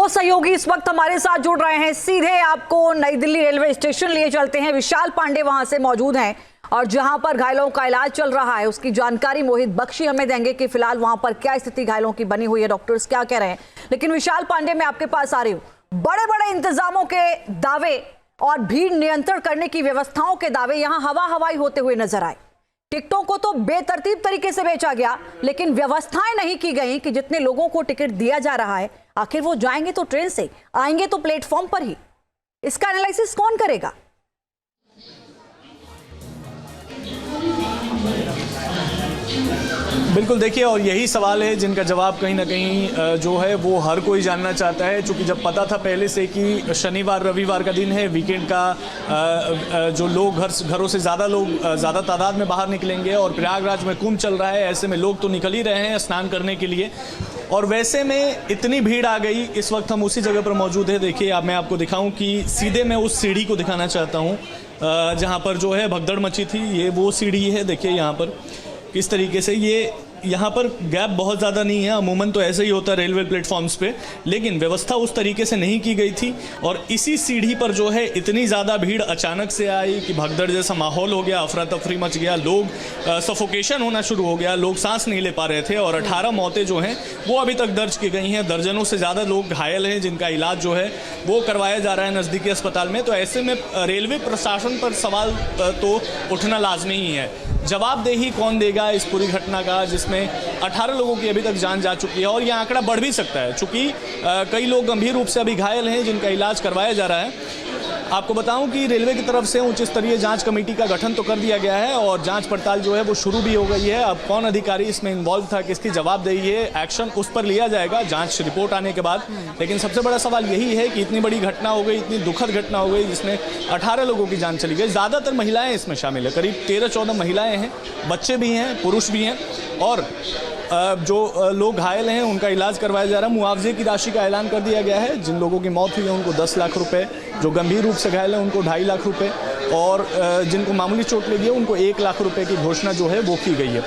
दो सहयोगी इस वक्त हमारे साथ जुड़ रहे हैं। सीधे आपको नई दिल्ली रेलवे स्टेशन लिए चलते हैं। विशाल पांडे वहां से मौजूद हैं और जहां पर घायलों का इलाज चल रहा है उसकी जानकारी मोहित बख्शी हमें देंगे कि फिलहाल वहां पर क्या स्थिति घायलों की बनी हुई है, डॉक्टर्स क्या कह रहे हैं। लेकिन विशाल पांडे, मैं आपके पास आ रही हूँ। बड़े बड़े इंतजामों के दावे और भीड़ नियंत्रण करने की व्यवस्थाओं के दावे यहां हवा हवाई होते हुए नजर आए। टिकटों को तो बेतरतीब तरीके से बेचा गया, लेकिन व्यवस्थाएं नहीं की गई कि जितने लोगों को टिकट दिया जा रहा है आखिर वो जाएंगे तो ट्रेन से, आएंगे तो प्लेटफॉर्म पर ही। इसका एनालिसिस कौन करेगा? बिल्कुल, देखिए, और यही सवाल है जिनका जवाब कहीं ना कहीं जो है वो हर कोई जानना चाहता है। क्योंकि जब पता था पहले से कि शनिवार रविवार का दिन है, वीकेंड का जो लोग घरों से ज़्यादा तादाद में बाहर निकलेंगे और प्रयागराज में कुंभ चल रहा है, ऐसे में लोग तो निकल ही रहे हैं स्नान करने के लिए। और वैसे में इतनी भीड़ आ गई। इस वक्त हम उसी जगह पर मौजूद है। देखिए, अब मैं आपको दिखाऊं कि सीधे मैं उस सीढ़ी को दिखाना चाहता हूं जहां पर जो है भगदड़ मची थी। ये वो सीढ़ी है, देखिए यहाँ पर किस तरीके से ये यहाँ पर गैप बहुत ज़्यादा नहीं है। अमूमन तो ऐसे ही होता है रेलवे प्लेटफॉर्म्स पे, लेकिन व्यवस्था उस तरीके से नहीं की गई थी। और इसी सीढ़ी पर जो है इतनी ज़्यादा भीड़ अचानक से आई कि भगदड़ जैसा माहौल हो गया, अफरा तफरी मच गया, लोग सफोकेशन होना शुरू हो गया, लोग सांस नहीं ले पा रहे थे। और 18 मौतें जो हैं वो अभी तक दर्ज की गई हैं। दर्जनों से ज़्यादा लोग घायल हैं जिनका इलाज जो है वो करवाया जा रहा है नज़दीकी अस्पताल में। तो ऐसे में रेलवे प्रशासन पर सवाल तो उठना लाजमी ही है। जवाबदेही कौन देगा इस पूरी घटना का, जिसमें 18 लोगों की अभी तक जान जा चुकी है और यह आंकड़ा बढ़ भी सकता है, चूँकि कई लोग गंभीर रूप से अभी घायल हैं जिनका इलाज करवाया जा रहा है। आपको बताऊं कि रेलवे की तरफ से उच्च स्तरीय जांच कमेटी का गठन तो कर दिया गया है और जांच पड़ताल जो है वो शुरू भी हो गई है। अब कौन अधिकारी इसमें इन्वॉल्व था, किसकी जवाबदेही है, एक्शन उस पर लिया जाएगा जांच रिपोर्ट आने के बाद। लेकिन सबसे बड़ा सवाल यही है कि इतनी बड़ी घटना हो गई, इतनी दुखद घटना हो गई जिसमें 18 लोगों की जान चली गई। ज़्यादातर महिलाएं इसमें शामिल है, करीब 13-14 महिलाएं हैं, बच्चे भी हैं, पुरुष भी हैं। और जो लोग घायल हैं उनका इलाज करवाया जा रहा है। मुआवजे की राशि का ऐलान कर दिया गया है। जिन लोगों की मौत हुई है उनको 10 लाख रुपए, जो गंभीर रूप से घायल हैं उनको 2.5 लाख रुपए और जिनको मामूली चोट लगी है उनको 1 लाख रुपए की घोषणा जो है वो की गई है।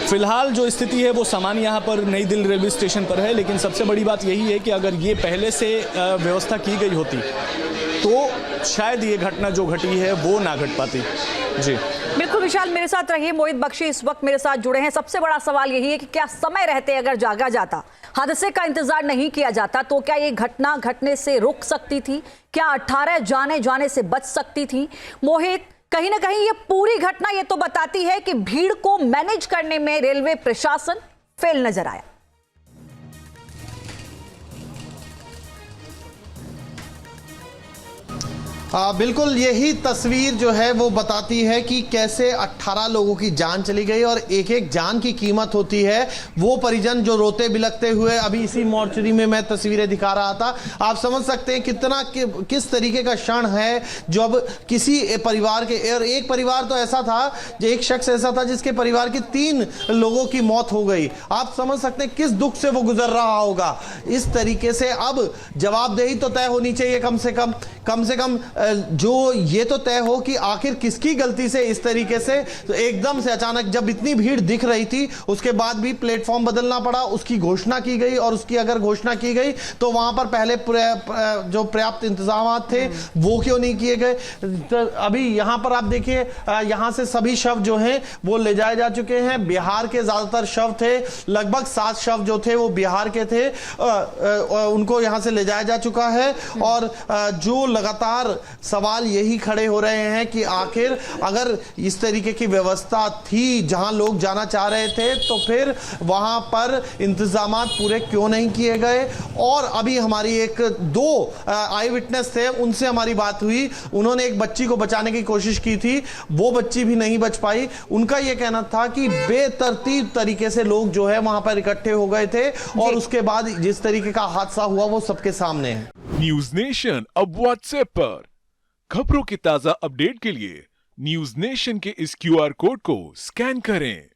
फिलहाल जो स्थिति है वो सामान्य यहाँ पर नई दिल्ली रेलवे स्टेशन पर है। लेकिन सबसे बड़ी बात यही है कि अगर ये पहले से व्यवस्था की गई होती तो शायद ये घटना जो घटी है वो ना घट पाती। जी बिल्कुल विशाल, मेरे साथ रहिए। मोहित बख्शी इस वक्त मेरे साथ जुड़े हैं। सबसे बड़ा सवाल यही है कि क्या समय रहते अगर जागा जाता, हादसे का इंतजार नहीं किया जाता, तो क्या ये घटना घटने से रुक सकती थी? क्या 18 जाने से बच सकती थी? मोहित, कहीं ना कहीं ये पूरी घटना ये तो बताती है कि भीड़ को मैनेज करने में रेलवे प्रशासन फेल नजर आया। बिल्कुल यही तस्वीर जो है वो बताती है कि कैसे 18 लोगों की जान चली गई और एक एक जान की कीमत होती है। वो परिजन जो रोते बिलखते हुए अभी इसी मॉर्चरी में मैं तस्वीरें दिखा रहा था, आप समझ सकते हैं कितना किस तरीके का क्षण है जब किसी परिवार के, और एक परिवार तो ऐसा था, जो एक शख्स ऐसा था जिसके परिवार के 3 लोगों की मौत हो गई। आप समझ सकते हैं किस दुख से वो गुजर रहा होगा। इस तरीके से अब जवाबदेही तो तय होनी चाहिए, कम से कम जो ये तो तय हो कि आखिर किसकी गलती से इस तरीके से तो एकदम से अचानक जब इतनी भीड़ दिख रही थी उसके बाद भी प्लेटफॉर्म बदलना पड़ा, उसकी घोषणा की गई। और उसकी अगर घोषणा की गई तो वहां पर पहले जो पर्याप्त इंतजाम थे वो क्यों नहीं किए गए? तो अभी यहां पर आप देखिए, यहां से सभी शव जो हैं वो ले जाए जा चुके हैं। बिहार के ज्यादातर शव थे, लगभग 7 शव जो थे वो बिहार के थे, उनको यहां से ले जाया जा चुका है। और जो लगातार सवाल यही खड़े हो रहे हैं कि आखिर अगर इस तरीके की व्यवस्था थी जहां लोग जाना चाह रहे थे तो फिर वहां पर इंतजामात पूरे क्यों नहीं किए गए? और अभी हमारी 2 आई विटनेस थे, उनसे हमारी बात हुई। उन्होंने एक बच्ची को बचाने की कोशिश की थी, वो बच्ची भी नहीं बच पाई। उनका यह कहना था कि बेतरतीब तरीके से लोग जो है वहां पर इकट्ठे हो गए थे और उसके बाद जिस तरीके का हादसा हुआ वो सबके सामने है। न्यूज नेशन अब व्हाट्सएप पर खबरों की ताजा अपडेट के लिए न्यूज नेशन के इस QR कोड को स्कैन करें।